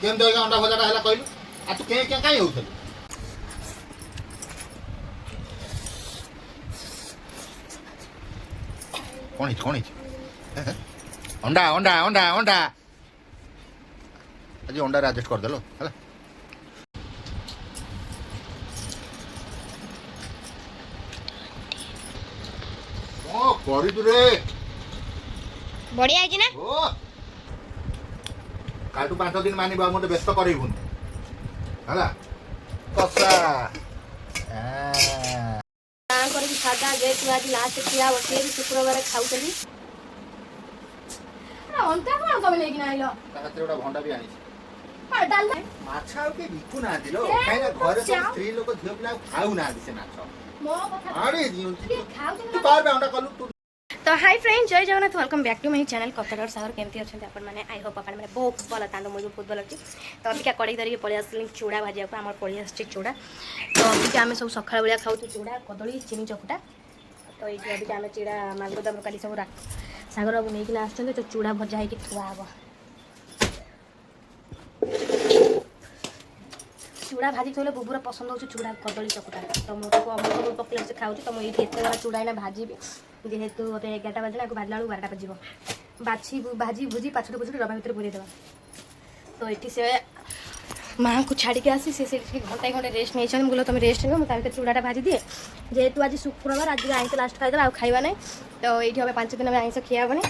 केम दे अंडा भजाटा हैला कहलु आ तू के काई होथल कौन अंडा अंडा अंडा अंडा आज अंडा एडजस्ट कर देलो हैला ओ करी तू रे बढ़िया है कि ना ओ काटू 5 दिन मानिबा मते व्यस्त करैबुन हैला कसा कर सादा जेत आज लास्ट किया बसे शुक्रवार खाउतली अंता कोन तमे लेकिन आइलो ताते ओडा भंडा भी आनी पर डाल माछा के बिकु ना दिलो काइना घरे सब स्त्री लोक झियो पिला खाउ ना दिसे माछ मो कथा अरे जियो खाउ तू कार में अंडा कलु तू तो हाय फ्रेंड जय Jagannath welcome back to my channel Kapda Sagar केमती अच्छा अपन मैंने आई होप अपन मैंने बहुत भल था मुझे बहुत भल लगे तो अबिका कड़े धरिक पलि आसली चूड़ा भाजा को आम पलि आस चूड़ा तो अबिका आम सब सकाल बेला खाऊ चूड़ा कदली चीनी चकुटा तो ये अबिका आम चूड़ा मालगोदाम काली सब सागर बाबू नहीं आस तो चूड़ा भजा होगी थुआ हम चूड़ा भाजी थोड़े बुबुर पसंद हो चूड़ा कदली चकुटा तो मुझे अमूल पकड़े से खाऊँ तो मुझे एत बड़ा चूड़ा ना भाजी जेहेतु मत 11टा बाजिला भाजला 12टा बजिब बाछी भाजी भुजी पाछड़ पुछड़ डबा भर पूरे देवा तो ये से माँ को छाड़ी के आसी से घंटा घंटे रेस्ट नहीं बोलो तुम रेस्ट नहीं मुझे चूड़ाटा भाजी दिए जेहेतु आज शुक्रवार आज आईस लास्ट खाईदेवा आउ खाइबा ना तो ये हम 5 दिन आईस खिया हेनी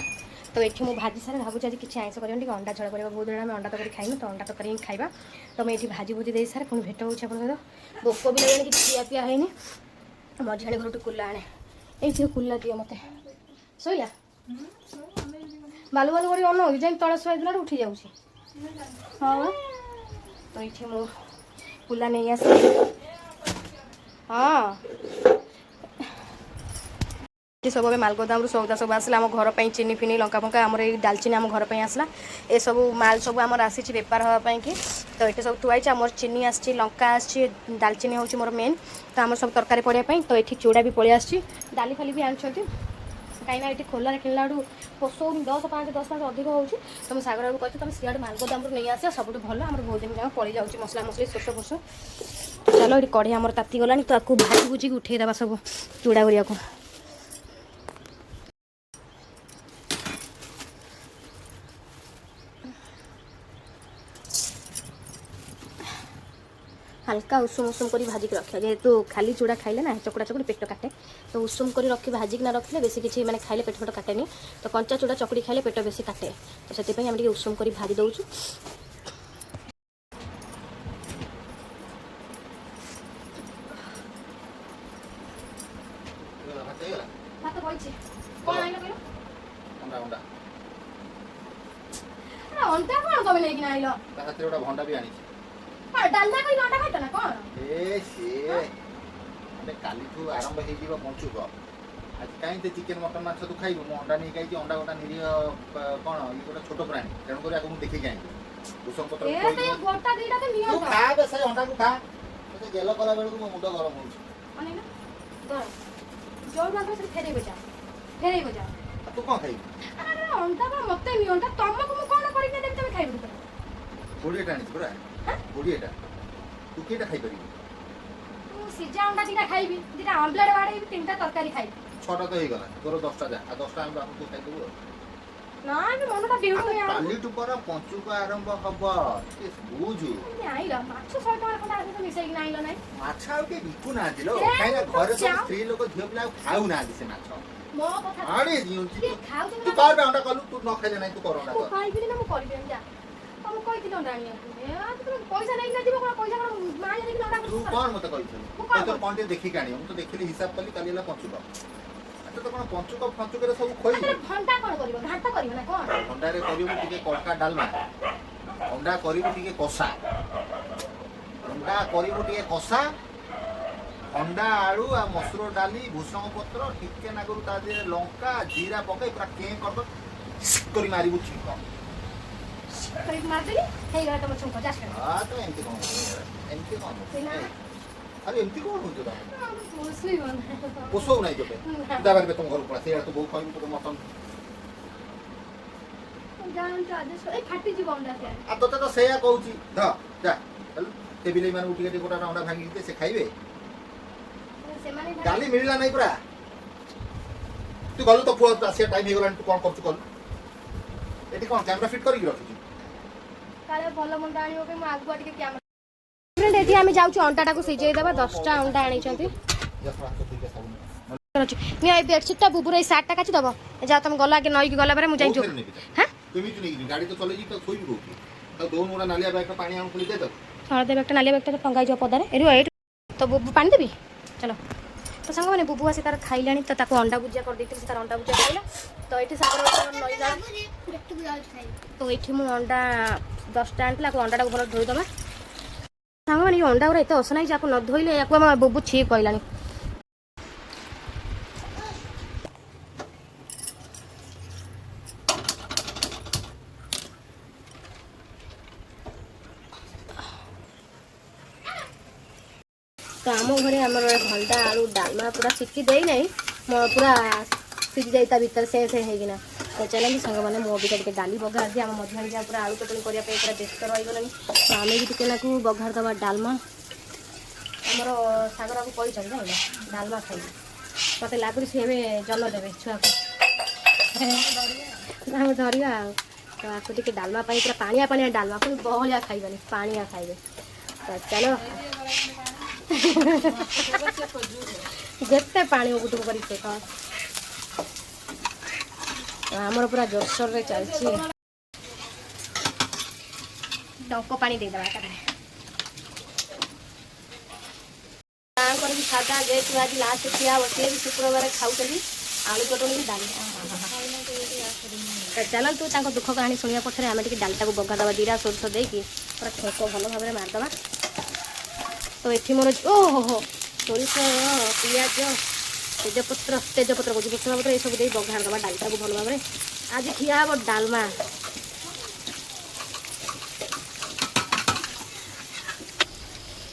तो ये मुझे भाजी सारे भावुँ आज किसी आईस कर अंडा झड़ कर बहुत दिन आम अंडा तक खाइनु तो अंडा तक खाइबा तो मुझे भाजी भुजी दे सारे पुणी भेट होती आप भोक भी लगे कि खिया पिया है मझाणी घर कुला आने ये कुला दिए मत शोला बालू बालू कर अन जाए तले शुला उठी जाऊँ हाँ तो ये मु कुला नहीं आस हाँ सब मालगोदाम सौदा सब आसला आम घर पर चीनी फिनी लंका फंका आम डालचीनी आम घर पर आसला ए सब माल सब आम आसी बेपार हाँपाई कि तो ये सब थुआई आम चीनी आसी लंका आसी डालचीनी हूँ मोर मेन तो आम सब तरकारी पड़ापी तो ये चूड़ा भी पलि आसी डाली फाली भी आनी कहीं ये खोला किणला पोषो 10-5 अधिक हो तो मैं सागर बाबू कहते तुम सीआड़ मालगोदाम नहीं आस सब भल आम बहुत दिन जगह पड़ जाऊँगी मसला मसली सोष फोष चलो ये कढ़ी आम ताती गलानी तो आपको भाजी भुजी उठेदेवा सब चूड़ा गुड़िया को हल्का उषुम उषुम कर भाजिक रखा जेहेतु खाली चूड़ा खाइले ना चकड़ा चकड़ी पेट काटे तो उषुम कर रखी भाजिक ना रखिले बेसी किसी मैंने खाइले पेट पेट काटेनी तो कंचा चूड़ा चकड़ी खाइले पेट बेसी काटे तो से आम उषुम कर भाजी दौचु भंडा भी आनी डालना कोई अंडा खाइतो ना कोन ए से अबे काली तू आरंभ हे जीव पहुंचुब आज काई ते चिकन मटन माछ तू खाइबो मो अंडा नहीं खाइ अंडा गोटा निरी कोन ये गोटा छोटो प्राणी तेन कर आगु देखि जाई कुसम पत्र ए ते गोटा दीटा ते नियो तू खा बे से अंडा को खा ते गेलो कला बेल को मुंड गरम हो माने ना गरम जोर बात से फेरे बजा तू कोन खाइ अरे अंडा बा मते नि अंडा तमको मु कोन करि के देब तमे खाइबो बुढ़ी टाणी पूरा बुढ़ी एटा तू केटा खाइ परिबो तू सिजा अंडा दीटा खाइबी दीटा ऑमलेट बाड़ेबी तीनटा तरकारी खाइबी छटा तो हे गला तोर 10टा जा आ 10टा हम बापू तू खाइ देबो ना मैं मनटा बिउडो या काली टू पर पंचुक आरंभ हबो के बुझु आइला माछ 100 टका खंडा आसे तो मिसै कि आइला नै माछा के बिकु ना दिलो काइना घरे सब स्त्री लोक झियो पिला खाउ ना दिसे माछ मो कथा अरे जियो खाउ तू कार में अंडा कलु तू न खाइले नै तू कर अंडा कर खाइबी ना मु करबी जा तुम कोई दिन अंडा आनिया तुम पैसा नहीं ना दिबो कोन पैसा कोन मां जानि कि अंडा तू कोन मते कहिछ तो कोन देखि कानी हम तो देखिली हिसाब कली काली ला पंचुक अच्छा तो कोन पंचुक फंचुक रे सब खोई अरे घंटा कोन करिवो घाटा करिवो ना कोन अंडा रे करिवो टिके कड़का डालमा अंडा करिवो टिके कसा अंडा करिवो टिके कसा अंडा आलू आ मसूर डाली भूसंग पत्र टिके नागरु ता दे लंका जीरा पकाई पूरा के करबो करी मारिबो छिक करीब मार देली हे गला तुम छुंको जास कर हां तो एमती कोन अरे एमती कोन हो जोदा मुसली बन पोसो नहीं जोबे दाबर पे तुम घर पड़ा से तो बहुत खाई तो मटन ଜାଣିଛୁ ଆଦେଶ ଏ ଫାଟି ଯିବ ଅଣ୍ଡା ସେ ଆଉ ତୋତେ ତ ସେଇଆ କହୁଛି ଧ ଯା ଚାଲ ସେ ବିଲେଇ ମାନଙ୍କୁ ଟିକେ ଟିକେ ଗୋଟା ଅଣ୍ଡା ଭାଙ୍ଗିକି ଦେ, ସେ ଖାଇବେ। ସେମାନେ ଡାଲି ମିଳିଲା ନାହିଁ ପୁରା। ତୁ ଗଲୁ ତ ପୁଅ ଆସିବା ଟାଇମ୍ ହେଇଗଲାଣି, ତୁ କ'ଣ କରୁଛୁ କଲୁ? ଏଠି କ'ଣ କ୍ୟାମେରା ଫିଟ୍ କରିକି ରଖିଛୁ? କାଳେ ଭଲ ମନ୍ଦ ଆଣିବ କି ମୁଁ ଆଗୁଆ ଟିକେ କ୍ୟାମେରା। ଫ୍ରେଣ୍ଡ ଏଠି ଆମେ ଯାଉଛୁ ଅଣ୍ଡାଟାକୁ ସିଝେଇ ଦେବା। 10ଟା ଅଣ୍ଡା ଆଣିଛନ୍ତି। ନିଅ ଏଇ ବେଡସିଟ୍ଟା ବୁବୁର ଏଇ ସାର୍ଟଟା କାଚି ଦେବ। ଯାଅ ତମେ ଗଲା ଆଗେ ନଈକି ଗଲା ପରେ ମୁଁ ଯାଇ ଯୋଉ ହାଁ କେମିତି ନେଇକି ଗାଡ଼ି ତ ଚଲେଇକି ତ ଶୋଇବି କୋଉଠି? ତାକୁ ଦଉନୁ ଗୋଟେ ନାଲିଆ ବ୍ୟାଗ୍ ପାଣି ଆଣୁ ଖୋଲି ଦେଇଦବୁ। ହଳଦିଆ ବ୍ୟାଗ୍ଟା ନାଲିଆ ବ୍ୟାଗ୍ଟା ଟଙ୍ଗା ଯିବ ପଦାରେ। ଏଇଠି ତ ବୁବୁ ପାଣି ଦେବି ଚାଲ। ତ ସାଙ୍ଗମାନେ ବୁବୁ ଆସି ତାର ଖାଇଲାଣି, ତ ତାକୁ ଅଣ୍ଡା ଭୁଜିଆ କରିଦେଇଥିଲି, ତାର ଅଣ୍ଡା ଭୁଜିଆ ଖାଇଲା। ତ ଏଠି ସାଙ୍ଗର ନଈ ଯାଉ। ତ ଏଠି ମୁଁ ଅଣ୍ଡା 10ଟା ଆଣିଥିଲି, ଆକୁ ଅଣ୍ଡାଟାକୁ ଭଲ ଧୋଇଦେବା। ସାଙ୍ଗମାନେ ଏଇ ଅଣ୍ଡା ଗୁରା ଏତେ ଅସନା ହେଇଛି, ଆକୁ ନ ଧୋଇଲେ ୟାକୁ ଆମ ବୁବୁ ଛି କହିଲାଣି। ତ ଆମ ଘରେ ଆମର ଭଣ୍ଡା ଆଳୁ ଡାଲମା ପୁରା ସିଟି ଦେଇନାହିଁ, ପୁରା ସିଝି ଯାଇ ତା ଭିତରେ ସେ ହେଇକିନା। ତ ଚାଲନ୍ତୁ ସାଙ୍ଗମାନେ ମୁଁ ଅବିକା ଟିକେ ଡାଲି ବଘାର ଦିଏ। ଆମ ମଝିରେ ଯାହା ପୁରା ଆଳୁ ଚଟଣି କରିବା ପାଇଁ ପୁରା ବ୍ୟସ୍ତ ରହିଗଲାଣି। ତ ଆମେ ବି ଟିକେ ନାକୁ ବଘାର ଦେବା ଡାଲମା। ଆମର ସାଗରକୁ କହିଛନ୍ତି ଜାଣିଲ ଡାଲମା ଖାଇବି। ମୋତେ ଲାଗୁଛି ସେ ଏବେ ଜନ୍ମ ଦେବେ ଛୁଆକୁ, ଆମେ ଧରିବା ଆଉ। ତ ଆକୁ ଟିକେ ଡାଲମା ପାଇଁ ପୁରା ପାଣିଆ ପାଣିଆ ଡାଲମା, ପୁଣି ବହଳିଆ ଖାଇବାନି, ପାଣିଆ ଖାଇବେ। ତ ଚାଲ ଯେତେ ପାଣି ଉବୁଟୁବୁ କରିକି ସେ ଖାଅ। ଆମର ପୁରା ଜୋରସୋରରେ ଚାଲିଛି। ଟଙ୍କ ପାଣି ଦେଇଦେବା ଏକାଥରେ। ତାଙ୍କର ବି ସାଧା ଯେହେତୁ ଆଜି ଲାଷ୍ଟ ଖିଆ ହେବ, ସିଏ ବି ଶୁକ୍ରବାର ଖାଉଛନ୍ତି ଆଳୁ ଚଟଣି କି ଡାଲି। ଚାଲନ୍ତୁ ତାଙ୍କ ଦୁଃଖ କାହାଣୀ ଶୁଣିବା ପଛରେ ଆମେ ଟିକେ ଡାଲିଟାକୁ ବଘାରିଦେବା ଜିରା ସୋରିଷ ଦେଇକି ପୁରା ଛୋଟ ଭଲ ଭାବରେ ମାରିଦେବା। ତ ଏଠି ମୋର ଓହୋ ସୋରିଷ ପିଆଜ ତେଜପତ୍ର କହୁଛି ଭୃଷଙ୍ଗ ପତ୍ର ଏସବୁ ଦେଇ ବଘାରି ଦେବା ଡାଲିଟାକୁ ଭଲ ଭାବରେ। ଆଜି ଖିଆ ହେବ ଡାଲମା।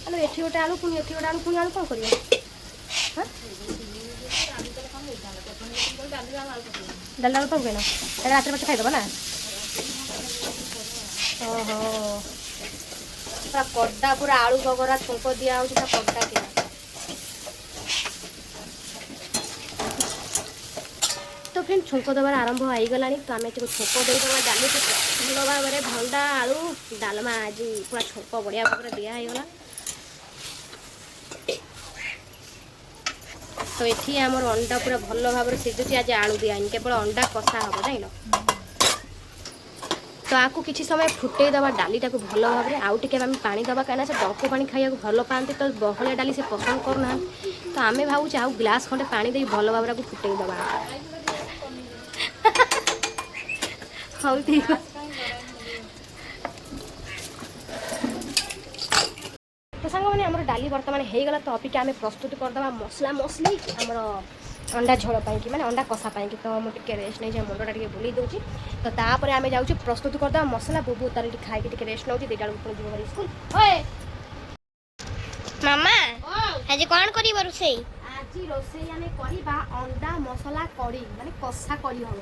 ଆଲୋ ଏଠି ଗୋଟେ ଆଳୁ ପୁଣି ଏଠି ଗୋଟେ ଆଳୁ ପୁଣି ଆଳୁ କ'ଣ କରିବା? ଡାଲି ଆଳୁ କ'ଣ କହିଲ? ଏଇଟା ରାତିରେ ପଛେ ଖାଇଦେବା ନା? ଓହୋ ପୁରା କଡା, ପୁରା ଆଳୁ ବଘରା ଛୁଙ୍କ ଦିଆହେଉଛି, ପୁରା କଡା କିନା। ତ ଫ୍ରେଣ୍ଡ ଛୁଙ୍କ ଦେବାର ଆରମ୍ଭ ହେଇଗଲାଣି। ତ ଆମେ ଟିକେ ଛୁଙ୍କ ଦେଇଦେବା ଡାଲିକୁ ଭଲ ଭାବରେ। ଭଣ୍ଡା ଆଳୁ ଡାଲମା ଆଜି ପୁରା ଛୁଙ୍କ ବଢ଼ିଆ ଭାବରେ ଦିଆ ହେଇଗଲା। ତ ଏଠି ଆମର ଅଣ୍ଡା ପୁରା ଭଲ ଭାବରେ ସିଝୁଛି। ଆଜି ଆଳୁ ଦିଆହେଇନି, କେବଳ ଅଣ୍ଡା କଷା ହେବ ଜାଣିଲ। ତ ଆକୁ କିଛି ସମୟ ଫୁଟେଇ ଦେବା ଡାଲିଟାକୁ ଭଲ ଭାବରେ। ଆଉ ଟିକେ ଆମେ ପାଣି ଦେବା, କାହିଁକିନା ସେ ଡଙ୍କ ପାଣି ଖାଇବାକୁ ଭଲ ପାଆନ୍ତି, ତ ବହଳିଆ ଡାଲି ସେ ପସନ୍ଦ କରୁନାହାନ୍ତି। ତ ଆମେ ଭାବୁଛୁ ଆଉ ଗ୍ଲାସ୍ ଖଣ୍ଡେ ପାଣି ଦେଇ ଭଲ ଭାବରେ ଆକୁ ଫୁଟେଇ ଦେବା। ହଉ ଠିକ୍ ଅଛି। ତ ସାଙ୍ଗମାନେ ଆମର ଡାଲି ବର୍ତ୍ତମାନ ହେଇଗଲା। ତ ଅବିକା ଆମେ ପ୍ରସ୍ତୁତ କରିଦେବା ମସଲା ମସଲି ଆମର ଅଣ୍ଡା ଝୋଳ ପାଇଁକି, ମାନେ ଅଣ୍ଡା କଷା ପାଇଁକି। ତ ମୁଁ ଟିକେ ରେଷ୍ଟ ନେଇଯାଏ, ମୁଣ୍ଡଟା ଟିକେ ବୁଲେଇ ଦେଉଛି। ତ ତାପରେ ଆମେ ଯାଉଛୁ ପ୍ରସ୍ତୁତ କରିଦେବା ମସଲା। ବୁବୁ ତାର ଟିକେ ଖାଇକି ଟିକେ ରେଷ୍ଟ ନେଉଛି, 2ଟା ବେଳକୁ ପୁଣି ଯିବ ଭାରି ସ୍କୁଲ। ମାମା ଆଜି କ'ଣ କରିବ ରୋଷେଇ? ଆଜି ରୋଷେଇ ଆମେ କରିବା ଅଣ୍ଡା ମସଲା କଢ଼ି, ମାନେ କଷା କଢ଼ି ହେବ।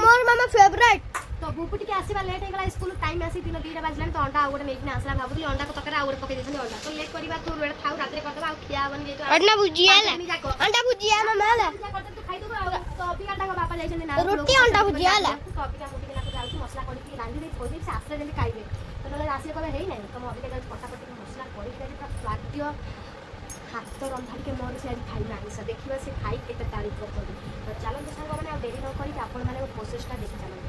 ମୋର ମାମା ଫେଭରାଇଟ୍। ତ ବୁବୁ ଟିକେ ଆସିବା ଲେଟ୍ ହେଇଗଲା, ସ୍କୁଲ ଟାଇମ୍ ଆସି ଦିନ 2ଟା ବାଜିଲାଣି। ତ ଅଣ୍ଡା ଆଉ ଗୋଟେ ନେଇକିନା ଆସିଲା, ଭାବୁଥିଲି ଅଣ୍ଡାକୁ ତରକାରୀ ଆଉ ଗୋଟେ ପକେଇ ଦେଇଛନ୍ତି ଅଣ୍ଡା। ତ ଲେଟ୍ କରିବା, ତୁ ଥାଉ ରାତିରେ କରିଦେବା, ଆଉ ଖିଆ ହେବନି ଯେହେତୁ। ଅଣ୍ଡା ଭୁଜିଆ ହେଲା, ଅଣ୍ଡା ଭୁଜିଆ ମାମା ହେଲା, ତୁ ଖାଇଦେବୁ ଆଉ। ତ ଅବିକା ତାଙ୍କ ବାପା ଯାଇଛନ୍ତି ନା ରୁଟି ଅଣ୍ଡା ଭୁଜିଆ ହେଲା। ତ ଅବିକା ମୁଁ ଟିକେ ଯାଉଛି ମସଲା କରିକି ରାନ୍ଧି ଦେଇ ଥୋଇଦେବି, ସେ ଆସିଲେ ଯେମିତି ଖାଇବେ। ତ ନହେଲେ ଆସିଲେ କହିବେ ହେଇନାହିଁ। ତ ମୁଁ ଅବିକା ଯାଉଛି ପଟାପଟି ମସଲା କରିକି ଦେବି, ପୁରା ସ୍ୱାଦ୍ୟ ହାତ ରନ୍ଧା ଟିକେ ମୋର ସେ ଆଜି ଖାଇବା ଆମିଷ। ଦେଖିବା ସେ ଖାଇ କେତେ ତାରିଫ କରୁଛନ୍ତି। ତ ଚାଲନ୍ତୁ ସାଙ୍ଗମାନେ ଆଉ ଡେରି ନ କରିକି ଆପଣମାନେ ପ୍ରୋସେସଟା ଦେଖି ଚାଲନ୍ତୁ।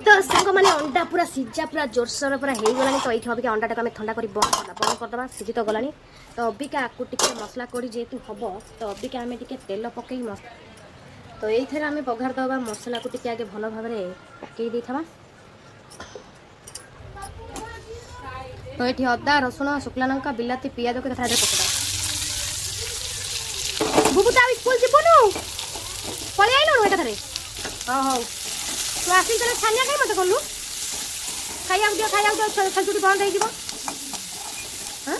ତ ସାଙ୍ଗମାନେ ଅଣ୍ଡା ପୁରା ସିଝା ପୁରା ଜୋରସୋର ପୁରା ହେଇଗଲାଣି। ତ ଏଇଠି ଅବିକା ଅଣ୍ଡାଟାକୁ ଆମେ ଥଣ୍ଡା କରି ବନ୍ଦ କରିଦେବା। ସିଝି ତ ଗଲାଣି। ତ ଅବିକା ଆକୁ ଟିକେ ମସଲା କରି ଯେହେତୁ ହେବ, ତ ଅବିକା ଆମେ ଟିକେ ତେଲ ପକେଇ ତ ଏଇଥିରେ ଆମେ ବଘାରି ଦେବା ମସଲାକୁ ଟିକେ ଆଗେ ଭଲ ଭାବରେ ପକେଇ ଦେଇଥିବା। ତ ଏଠି ଅଦା ରସୁଣ ଶୁଖିଲା ଲଙ୍କା ବିଲାତି ପିଆଜକୁ ଏକାଥରେ ପକେଇଦେବା। ବୁବୁ ତ ଆଉ ସ୍କୁଲ ଯିବୁନୁ, ପଳେଇ ଆଇଲୁଣୁ ଏକାଥରେ। ହଉ ତୁ ଆସିକି ତାହେଲେ ଛାନିଆ କାଇଁ ମୋତେ କଲୁ? ଖାଇବାକୁ ଦିଅ, ଛୁଟି ବନ୍ଦ ହେଇଯିବ। हाँ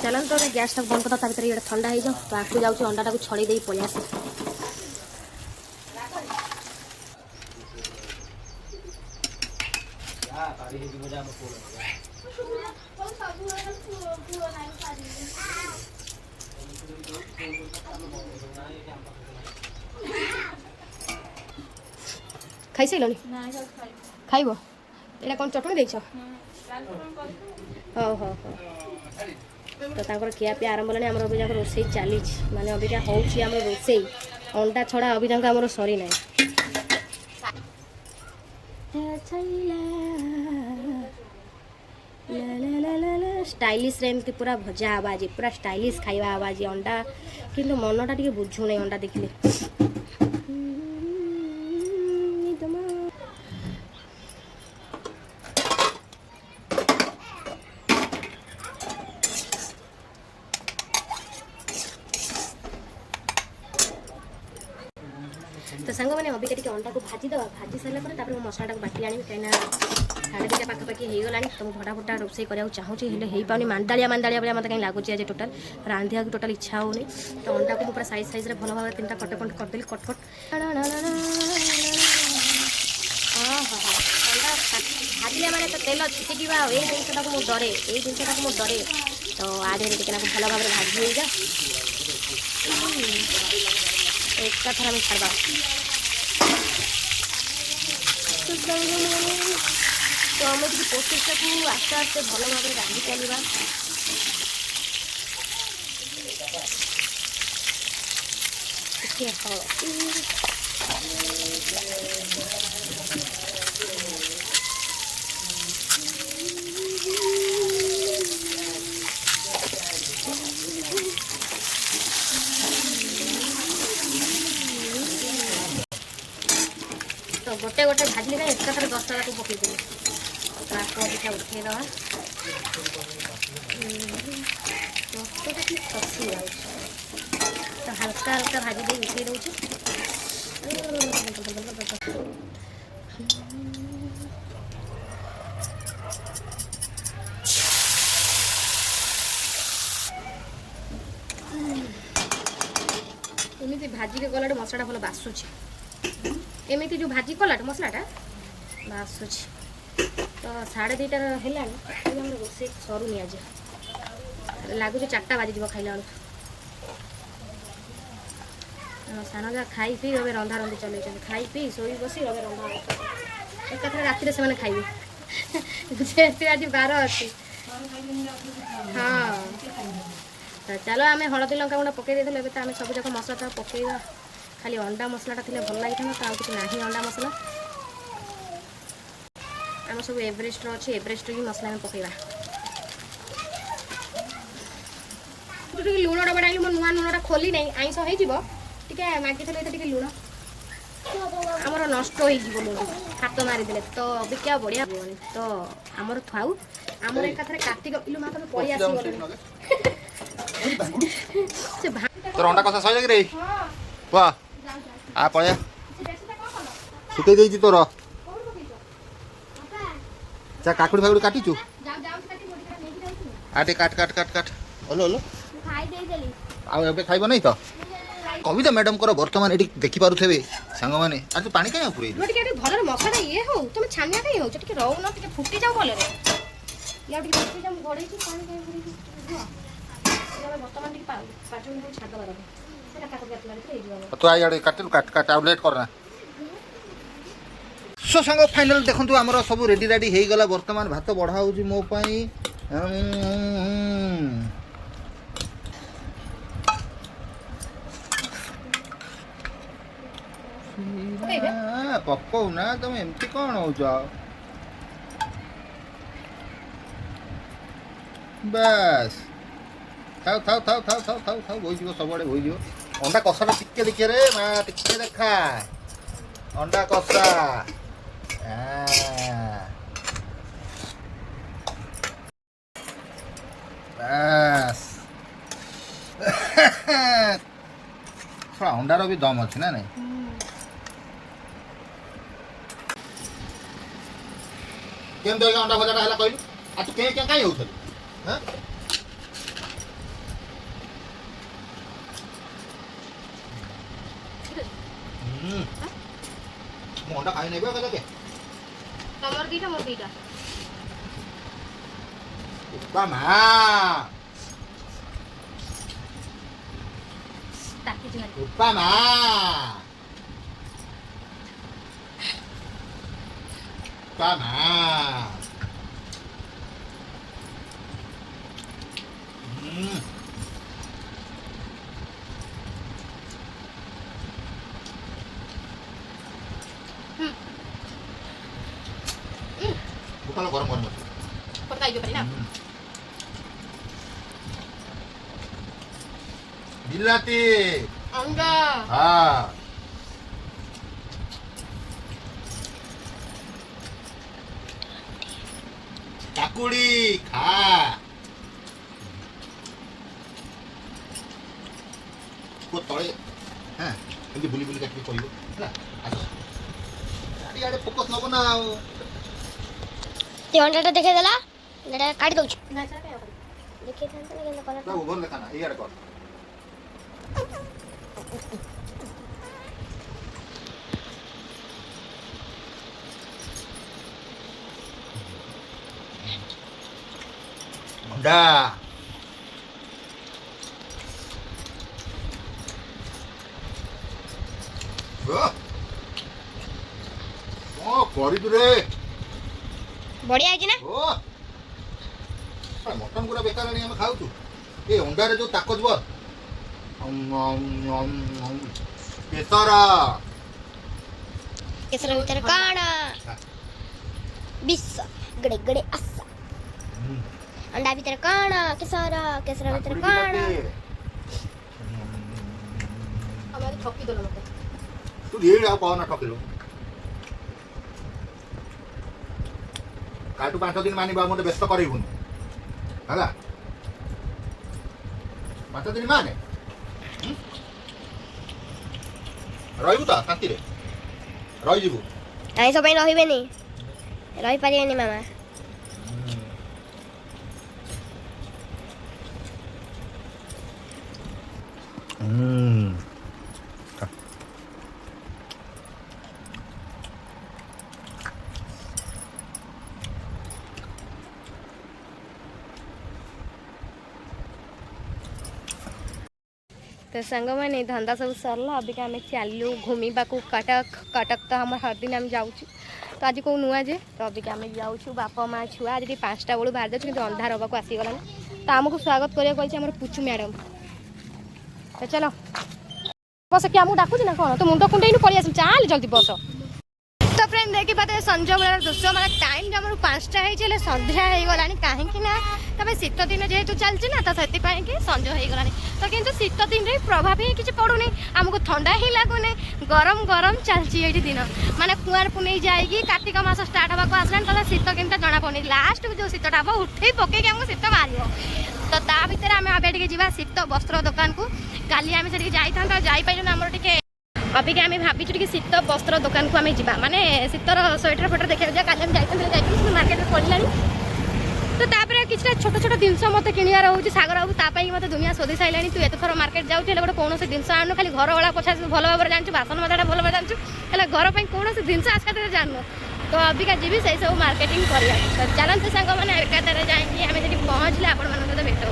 चलन तो गैस टाक बंद करता भर ये ठंडा हो जाओ तो आपको जाऊँ अंडा टाक छड़े दे पलि आस खाई सारे खाइब यहाँ कौन चटनी देच हो हो हो तो खियापिया आरंभ होलानी आम अभिजाक रोसई चली माने अबिका होउछि आम रोसई अंडा छड़ा अभिजाक आम सरी ना स्टाइलिश रे एमती पूरा भजा आवाज पूरा स्टाइलिश खाइबा आवाज अंडा किंतु मनटा टिके बुझु नै अंडा देखिले तो सांग मैंने अबिका टी अंडा को भाजी दवा भाजी सारापर मसला बाटी आनी कहीं साढ़े दुटा पाखापाखि हो गलानी तो मुझे फटाफटा रोसई कराया चाहूँगी हेल्ले हो पानी मांदालिया मांदालिया भाई मतलब कहीं लगुच आज टोटाल रांधिया टोटाल इच्छा होनी तो अंडा को पूरा साइज साइज भल भाव 3टा कट कट करदेली कटकट अंडा भाजिले मैंने तो तेल छिटिक ये जिनटा को डरे ये जिनटा को डरे तो आधे टिके भल भाव भाजी हो जा एक थर आम छाड़ा तो आम जी प्रोसेसटा को आस्ते आस्ते भल भाव रांधि चलवा तो गोटे गोटे भाजली ना एक थर 10टा को पकईदेवी तो आपको अबिका उठेदवा मसला कि खसी जाए तो हल्का हल्का भाजी दे उठे दूँ एमती भाजिक गलाटे मसलाटा भल बासुची एमती जो भाजी कलाटे मसलाटा बासुची तो 2:30 है रोसे सरुनी आज लगुच 4टा बाजी खाइला सान जा खाई पी ए रंधा रंधि चल खाई पी शोई बस ए रंधा एक राति से खाइबे आज 12 अच्छी हाँ तो चलो आम हलदी लंका गुंडा पकई देते तो आम सब जाक मसला पकईवा खाली अंडा मसलाटा थी भल लगी था तो किसी ना अंडा मसला आम सब एवरेस्ट अच्छे एवरेस्ट ही मसला आम पकईवा लुण डबा डाली मो नुआ लुणटा खोली नहीं आईस हो मागी थे लुण आमर नष्ट हो लुण हाथ मारिदे तो बिका बढ़िया तो आमर थाऊ आमर एक कार्तिक इलु मा तुम पड़ी आस तोर अंडा कसा सही रे वाह आ पळया सुके देई तोर जा काकुड़ी फाकुड़ी काटिचु आटे काट काट काट काट ओलो ओलो खाई दे देली आ एबे खाइबो नहीं तो कविता मैडम को वर्तमान एटी देखि पारुथेबे सांग माने आ तू पानी काया पुरै टिके टिके भलर मसला ये हो तुम छानिया काई हो टिके रहू न टिके फुटी जाऊ भलरे या टिके फुटी जाऊ घोड़ै छी पानी काई पुरै या वर्तमान टिके पाचु मिनिट छाड़ दबा सेटा काट के अतला रे जीवा तो आ याडे काटल काट काट आउटलेट करना सो सांग फाइनल देखंतु हमर सब रेडी रेडी हेई गला वर्तमान भात बढ़ा होजी मो पई पक्को ना तुम एमती कौन हो जाओ बस थाउ थाउ थाउ थाउ थाउ थाउ थाउ बोई जीव सबड़े बोई जीव अंडा कषाटा टिके देखिए रे मा टिके देखा अंडा कषा बस थोड़ा अंडार भी दम अच्छी ना नहीं। କେମିତି ହେଇକା ଅଣ୍ଡା ଭଜାଟା ହେଲା କହିଲୁ? ଆଉ ତୁ କାଇଁ ହଉଥିଲୁ? ହାଁ? ମୁଁ ଅଣ୍ଡା ଖାଇ ନେବି ଆଉ କେ ତମର ଦିଟା ମୋର ଦିଟା। ମା ତାକିଛି ଭାରି। ଉପମା ଉପମା ଗରମ ଗରମ ଅଛି। କଥା ହେଇଯିବ ପାରି ନା। ବିଲାତି ଅଣ୍ଡା ହଁ କାକୁଡି ଖା ତଳେ ହଁ ଏମିତି ବୁଲି ବୁଲି କାଟିକି କହିବ ହେଲା। ଆସ ଆଡେ ଫୋକସ୍ ନବ ନା ଆଉ। ସେ ଅଣ୍ଡାଟା ଦେଖେଇଦେଲା ଏଟା କାଟି ଦଉଛି ନା ସେଟା କାଇଁ ହବ? ଦେଖେଇଥାନ୍ତା ନା କେମିତି କଲର ଓଭର ଲେଖା ନା ଇଆଡେ କର। ଅଣ୍ଡା କଣ କରିଛୁ ରେ? ବଢିଆ ହେଇଛି ନା? ଓ ମଟନ ଗୁରା ବେକାର ଆଣି ଆମେ ଖାଉଛୁ। ଏ ଅଣ୍ଡାରେ ଯୋଉ ତାକତବର କେଶର କେଶର ଭିତରେ କଣ ବିଷ ଗଡେ ଗଡେ ଆସ ଅଣ୍ଡା ଭିତରେ କଣ କେଶର କେଶର ଭିତରେ କଣ ଆମେ ଆଜି ଠକି ଦେଲ ମତେ। ତୁ ଏ ଆଉ କହନା ଠକିଲୁ। କାଲିଠୁ 5 ଦିନ ମାନିବା ମତେ ବ୍ୟସ୍ତ କରେଇବୁନି ହେଲା। 5 ଦିନ ମାନେ ରହିବୁ ତ ଶାନ୍ତିରେ ରହିଯିବୁ। ଆଇଁଷ ପାଇଁ ରହିବେନି ରହିପାରିବେନି ମାମା। तो सांगमाने धंदा सब सरला अभी आम चलू घूमवाक कटक कटक तो आम हर दिन आम जाऊँ तो आज कौ नुआ जे तो अभी आम जाऊँ बापा माँ छुआ आज 5टा बेलू बाहर जाऊँ कि अंधार हाँक आसीगला तो आमको स्वागत करार पुचू मैडम। तो चलो बस कि आमको डाकुची ना कौन तो मुंड कुंडे पलि आस चाल जल्दी बस। तो फ्रेंड देखी पाते संजय बेलार दृश्य माने टाइम जमर 5टा है संध्या हो गला कहीं तबे शीत दिन जेहेतु चलती ना तो से संजय हो गला तो किंतु शीत दिन रे प्रभाव ही किसी पड़ूनी आमको ठंडा ही लगुनि गरम गरम चलती ये दिन माने कुआर पुनई जाएगी कार्तिक मास स्टार्ट हाँक आसलानी तो शीत केमता जना पड़नी लास्ट को जो शीतटा हम उठे पकईक आमको शीत मार तो ता भर आम आगे जा शीत वस्त्र दुकान को काली आम से जाता जापारू आमर टे अभी आम भाई कि शीत वस्त्र दुकान को आम जा माने शीतर स्वेटर फेटर देखा जाए काली जाते मार्केट में पड़ा तो तापर कि छोट छोट जिनस मत किणार हो सागर बाबू तापाई मत दुनिया शोधी सारा तू एत थर मार्केट जाऊँ गोटे कौन जिनस आनु खाली घर वाला पछा भल भाव जानू बासन मजाटा भल भाव जानू है घर पर कौन जिनस आसका जानू तो अबिका जी से सब मार्केटिंग करा तो चलते सांग मैंने एकाधारे जाएंगे आम से पहुँचले आपण सहित भेट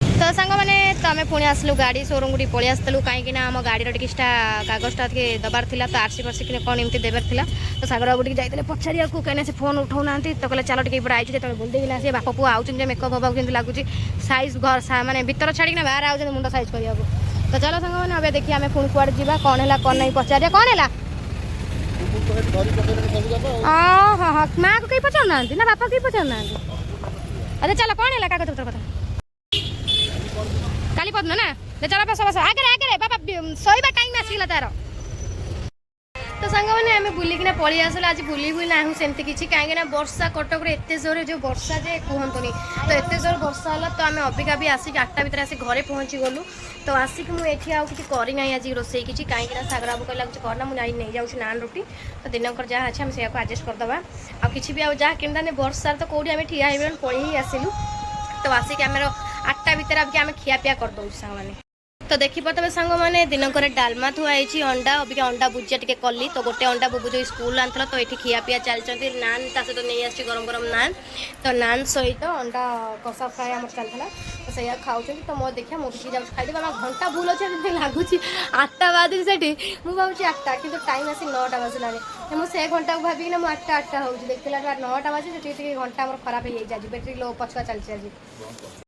तो सांग मैंने तो आम पुणी आसलु गाड़ी शोरूम गुटी पलि आसलु कहीं आम गाड़ी टिकिटा कागजटा दबार था तो आरसी फारसी कि कौन एमती देवर था तो सागर बाबू टी जाते पचारिया कहीं से फोन उठाऊना तो कहले चलो टे इपटे आई जो बोल देना सी बाप पु आउन मेकअप हाँ जमी लगुच सैज घर माने भर छाड़ी बाहर आउन मुंड सैज करने तो चलो सांग मैंने अबे देखिए आम पुणी कुआड़े जा कौन है कौन नहीं पचारिया कौन है हाँ हाँ हाँ माँ को कहीं पचार ना बापा कहीं पचार ना अच्छा चलो कौन है कागज पत्र कथा काली पद्म ना चलो बस बस आगे आगे बाबा सोईबा टाइम आसगला तार तो सांग मैंने आम बुलिकिना पलि आसल आज बुली बुली ना सेमती किसी कहीं वर्षा कटक एत जोर जो वर्षा जे कहतुनि तो एत जोर वर्षा है तो आम अबिका भी आसिक 8टा भितर आसिक घरे पहुँची गलु तो आसिक मुझे किसी करना आज रोसई किसी कहीं सागर बाबू कहला कुछ करना मुझे नहीं जाऊँ नान रुटी तो दिनकर जहाँ अच्छे आम से आडजस्ट करदे आ कि भी जहाँ कि वर्षा तो कौटी आम ठिया पलि ही आसलु तो आसिक आम 8टा भितर अबिका आम खियापिया करदे सांग मैंने तो देखिपे सांग मैंने दिनकर डालमा थुआई अंडा अबिक अंडा भुजिया टे कली तो गोटे अंडा बुबू जो स्कूल आनी तो ये खियापिया चलती नान ता सहित नहीं आसी गरम गरम नान तो नान सहित अंडा कषा फ्राए आम चलता तो सैया खाऊँ तो मैं देखिए मुझे जाऊँ खाई आम घंटा भूल अच्छे लगुच 8टा बाजी से मुझे भावी 8टा कि टाइम आसी 9टा बाजिलानी मुझे घंटा को भाविकी मुझे 8टा 8टा हो देखला 9टा बाजी घंटा खराब हो जाए बैटेरी लो पछुआ चलती आज